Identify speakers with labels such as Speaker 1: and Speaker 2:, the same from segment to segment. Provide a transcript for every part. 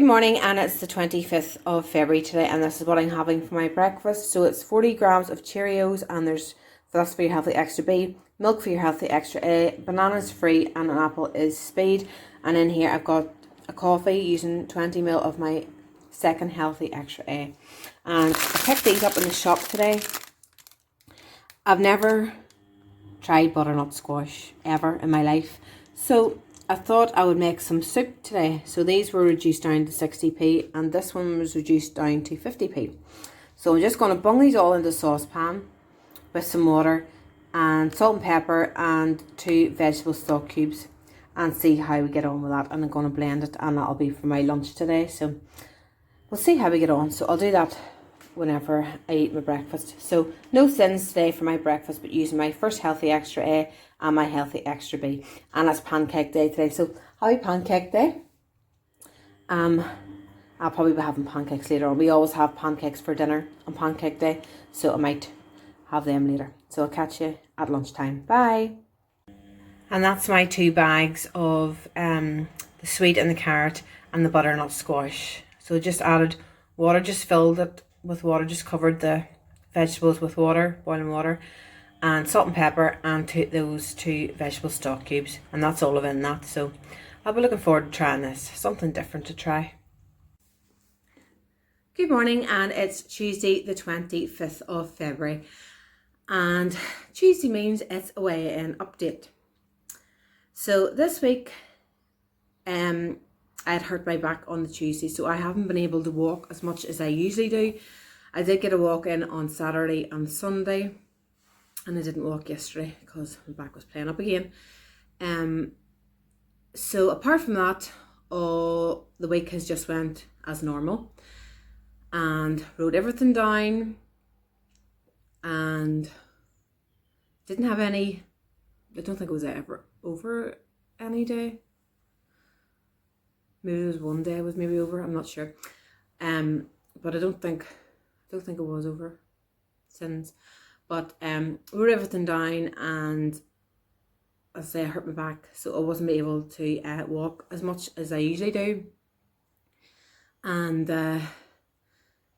Speaker 1: morning, and it's the 25th of February today, and this is what I'm having for my breakfast. So it's 40 grams of Cheerios, and that's for your healthy extra B, milk for your healthy extra A, bananas free, and an apple is speed. And in here I've got a coffee using 20ml of my second healthy extra A. And I picked these up in the shop today. I've never tried butternut squash ever in my life, so I thought I would make some soup today. So these were reduced down to 60p, and this one was reduced down to 50p. So I'm just going to bung these all into a saucepan with some water and salt and pepper and 2 vegetable stock cubes, and see how we get on with that. And I'm going to blend it, and that'll be for my lunch today. So we'll see how we get on. So I'll do that whenever I eat my breakfast. So no sins today for my breakfast, but using my first healthy extra A and my healthy extra B. And it's pancake day today. So happy pancake day. I'll probably be having pancakes later on. We always have pancakes for dinner on pancake day, so I might have them later. So I'll catch you at lunchtime. Bye. And that's my 2 bags of the sweet and the carrot and the butternut squash. So just added water, just filled it with water, just covered the vegetables with water, boiling water, and salt and pepper, and those 2 vegetable stock cubes, and that's all in that. So I'll be looking forward to trying this, something different to try. Good morning, and it's Tuesday the 25th of February, and Tuesday means it's a weigh-in update. So this week I had hurt my back on the Tuesday, so I haven't been able to walk as much as I usually do. I did get a walk in on Saturday and Sunday, and I didn't walk yesterday because my back was playing up again. So apart from that, all the week has just went as normal, and wrote everything down, and didn't have any, I don't think it was ever over any day. Maybe there was one day I was maybe over, I'm not sure. But I don't think it was over since. But wrote everything down, and as I say, I hurt my back, so I wasn't able to walk as much as I usually do. And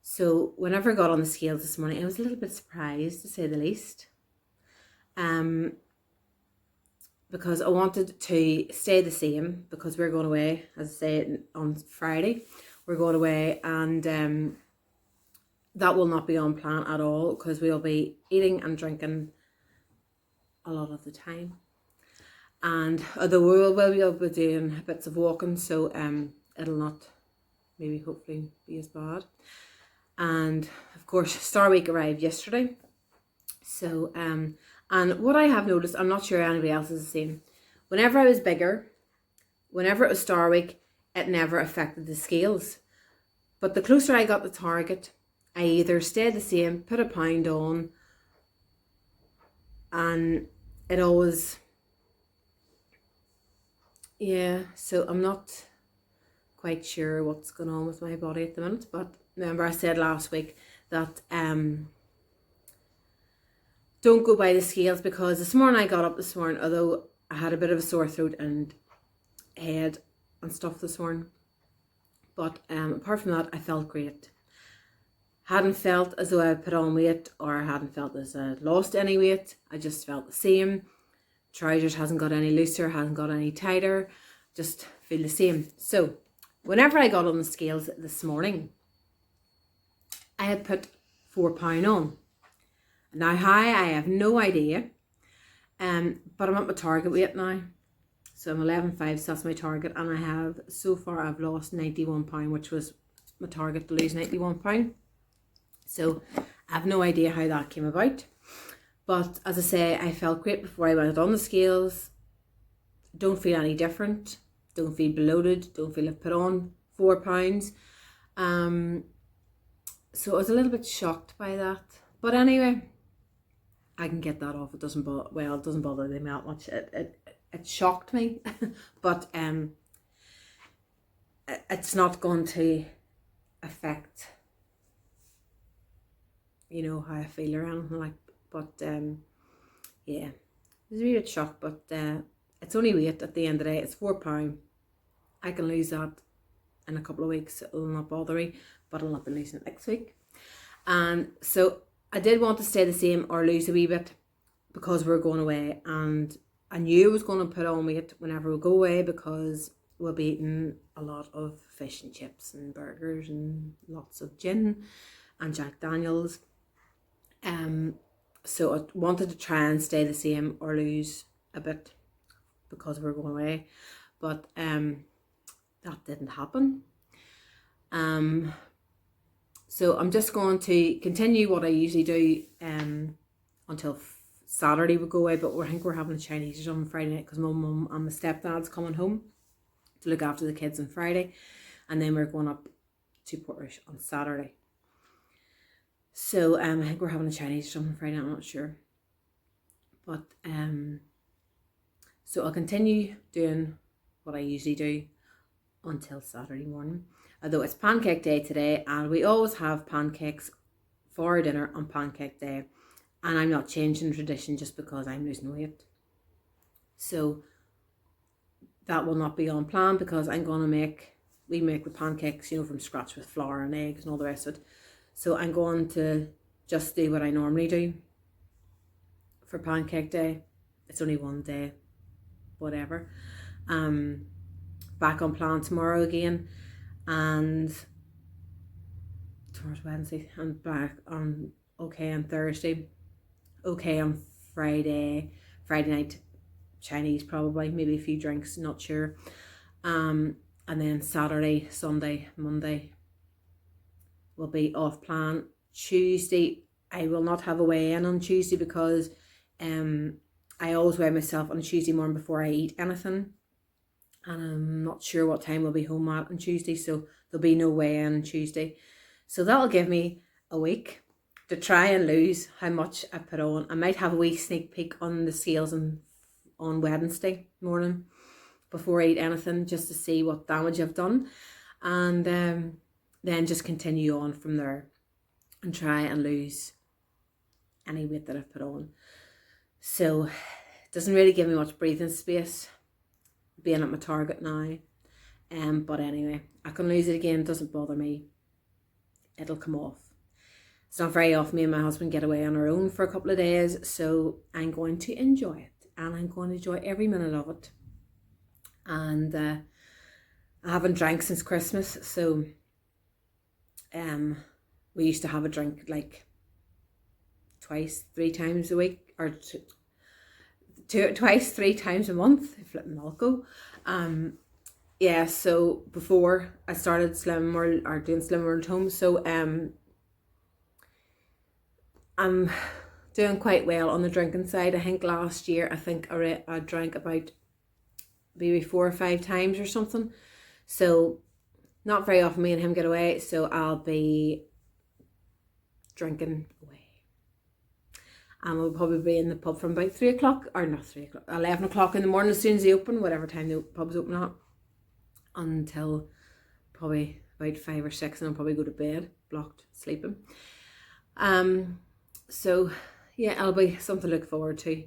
Speaker 1: so whenever I got on the scales this morning, I was a little bit surprised, to say the least. Because I wanted to stay the same, because we're going away, as I say, on Friday. We're going away, and that will not be on plan at all, because we'll be eating and drinking a lot of the time. And although we will be able to be doing bits of walking, so it'll not maybe hopefully be as bad. And of course, Star Week arrived yesterday. So and what I have noticed, I'm not sure anybody else is the same, whenever I was bigger, whenever it was Star Week, it never affected the scales. But the closer I got to Target, I either stayed the same, put a pound on, and it always, yeah, so I'm not quite sure what's going on with my body at the minute. But remember, I said last week that don't go by the scales, because this morning I got up this morning, although I had a bit of a sore throat and head and stuff this morning, but apart from that, I felt great. Hadn't felt as though I put on weight, or hadn't felt as I lost any weight. I just felt the same. Trousers hasn't got any looser, hasn't got any tighter, just feel the same. So whenever I got on the scales this morning, I had put 4 pound on. Now how, I have no idea, but I'm at my target weight now. So I'm 11.5, so that's my target, and I have, so far I've lost 91 pound, which was my target, to lose 91 pound. So I have no idea how that came about. But as I say, I felt great before I went on the scales. Don't feel any different. Don't feel bloated. Don't feel I've put on 4 pounds. So I was a little bit shocked by that. But anyway, I can get that off. It doesn't bother, well, it doesn't bother me that much. It shocked me, but it's not going to affect, you know, how I feel or anything like. But yeah, I was a wee bit shocked. But it's only weight at the end of the day. It's 4 pound. I can lose that in a couple of weeks. It'll not bother me, but I'll not be losing it next week. And so I did want to stay the same or lose a wee bit because we're going away, and I knew I was going to put on weight whenever we go away because we'll be eating a lot of fish and chips and burgers and lots of gin and Jack Daniels. So I wanted to try and stay the same or lose a bit because we're going away, but that didn't happen. So I'm just going to continue what I usually do until Saturday we go away, but I think we're having a Chinese on Friday night because my mum and my stepdad's coming home to look after the kids on Friday, and then we're going up to Portrush on Saturday. So I think we're having a Chinese on Friday, I'm not sure. But so I'll continue doing what I usually do until Saturday morning. Although it's pancake day today, and we always have pancakes for dinner on pancake day, and I'm not changing tradition just because I'm losing weight. So that will not be on plan because I'm going to we make the pancakes, you know, from scratch with flour and eggs and all the rest of it. So I'm going to just do what I normally do for pancake day. It's only one day, whatever. Back on plan tomorrow again, and tomorrow's Wednesday, and back on okay on Thursday, okay on Friday night, Chinese probably, maybe a few drinks, not sure. And then Saturday, Sunday, Monday will be off plan. Tuesday, I will not have a weigh-in on Tuesday because I always weigh myself on a Tuesday morning before I eat anything, and I'm not sure what time we'll be home at on Tuesday, so there'll be no weigh-in on Tuesday. So that'll give me a week to try and lose how much I put on. I might have a wee sneak peek on the scales on Wednesday morning before I eat anything, just to see what damage I've done, and then just continue on from there and try and lose any weight that I've put on. So it doesn't really give me much breathing space being at my target now, but anyway, I can lose it again, it doesn't bother me, it'll come off. It's not very often me and my husband get away on our own for a couple of days, so I'm going to enjoy it, and I'm going to enjoy every minute of it. And I haven't drank since Christmas, so we used to have a drink like twice, 3 times a week, or twice, 3 times a month, flipping Malco. Yeah, so before I started Slim World, or doing Slim World at home, so I'm doing quite well on the drinking side. I think last year, I drank about maybe 4 or 5 times or something. So not very often me and him get away, so I'll be drinking away. And we'll probably be in the pub from about 3 o'clock, or not 3 o'clock, 11 o'clock in the morning as soon as they open, whatever time the pub's open at, until probably about 5 or 6, and I'll probably go to bed, blocked, sleeping. So yeah, it'll be something to look forward to.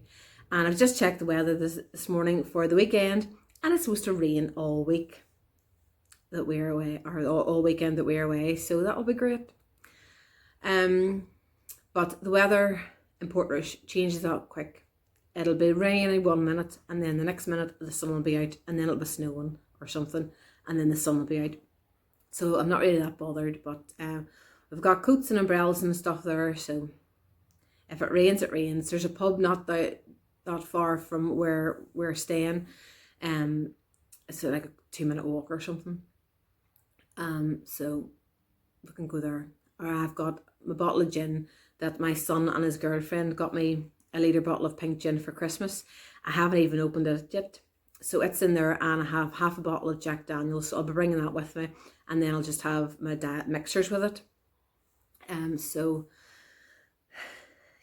Speaker 1: And I've just checked the weather this morning for the weekend, and it's supposed to rain all week that we're away, or all weekend that we're away, so that'll be great. But the weather in Portrush changes out quick. It'll be raining 1 minute, and then the next minute the sun will be out, and then it'll be snowing or something, and then the sun will be out. So I'm not really that bothered, but we've got coats and umbrellas and stuff there, so if it rains, it rains. There's a pub not that far from where we're staying. It's like a 2-minute walk or something. So we can go there. Or I've got my bottle of gin that my son and his girlfriend got me, a litre bottle of pink gin for Christmas. I haven't even opened it yet. So it's in there, and I have half a bottle of Jack Daniels, so I'll be bringing that with me, and then I'll just have my diet mixers with it. So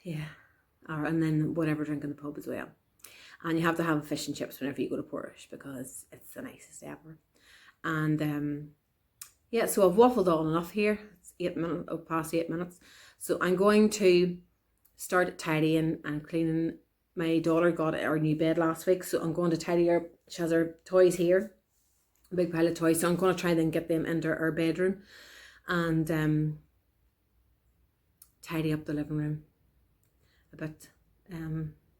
Speaker 1: yeah, and then whatever drink in the pub as well. And you have to have fish and chips whenever you go to Portrush because it's the nicest ever. And yeah, so I've waffled on enough here. It's past 8 minutes. So I'm going to start tidying and cleaning. My daughter got our new bed last week, so I'm going to tidy her. She has her toys here a big pile of toys. So I'm going to try then get them into our bedroom and tidy up the living room a bit.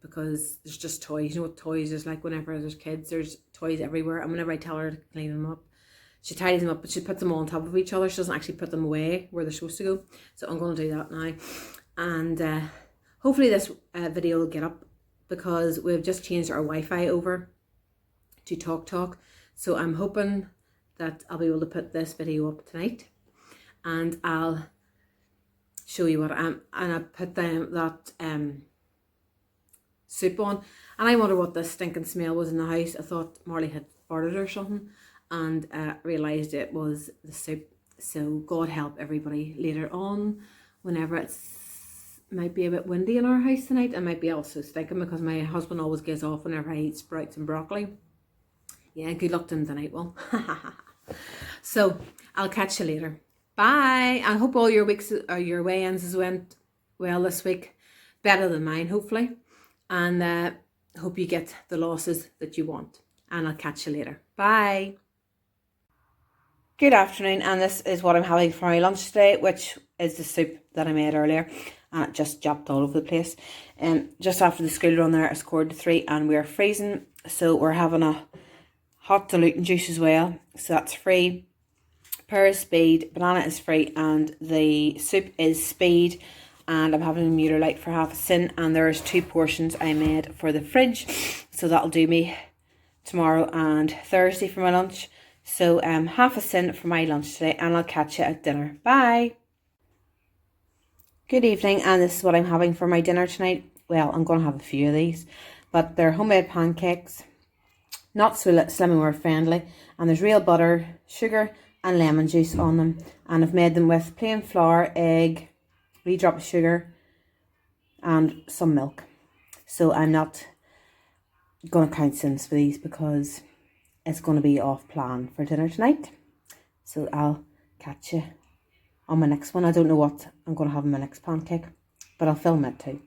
Speaker 1: Because there's just toys. You know what toys is like whenever there's kids, there's toys everywhere. And whenever I tell her to clean them up, she tidies them up, but she puts them all on top of each other. She doesn't actually put them away where they're supposed to go. So I'm going to do that now. And hopefully this video will get up, because we've just changed our Wi-Fi over to TalkTalk. So I'm hoping that I'll be able to put this video up tonight. And I'll show you what and I put that soup on, and I wonder what this stinking smell was in the house. I thought Marley had farted or something, and realised it was the soup. So God help everybody later on, whenever it's might be a bit windy in our house tonight. I might be also stinking, because my husband always gets off whenever I eat sprouts and broccoli. Yeah, good luck to him tonight, well. So I'll catch you later. Bye. I hope all your weeks or your weigh-ins went well this week, better than mine hopefully. And hope you get the losses that you want. And I'll catch you later. Bye. Good afternoon, and this is what I'm having for my lunch today, which is the soup that I made earlier. And it just dropped all over the place. Just after the school run there, I scored 3 and we're freezing. So we're having a hot diluting juice as well. So that's free. Pear is speed, banana is free, and the soup is speed. And I'm having a Mueller light for half a cent, and there's 2 portions I made for the fridge, so that'll do me tomorrow and Thursday for my lunch. So half a cent for my lunch today, and I'll catch you at dinner. Bye. Good evening, and this is what I'm having for my dinner tonight. Well, I'm going to have a few of these, but they're homemade pancakes, not so Slimming friendly, and there's real butter, sugar and lemon juice on them, and I've made them with plain flour, egg, wee drop of sugar and some milk. So I'm not going to count cents for these, because it's going to be off plan for dinner tonight. So I'll catch you on my next one. I don't know what I'm going to have in my next pancake, but I'll film it too.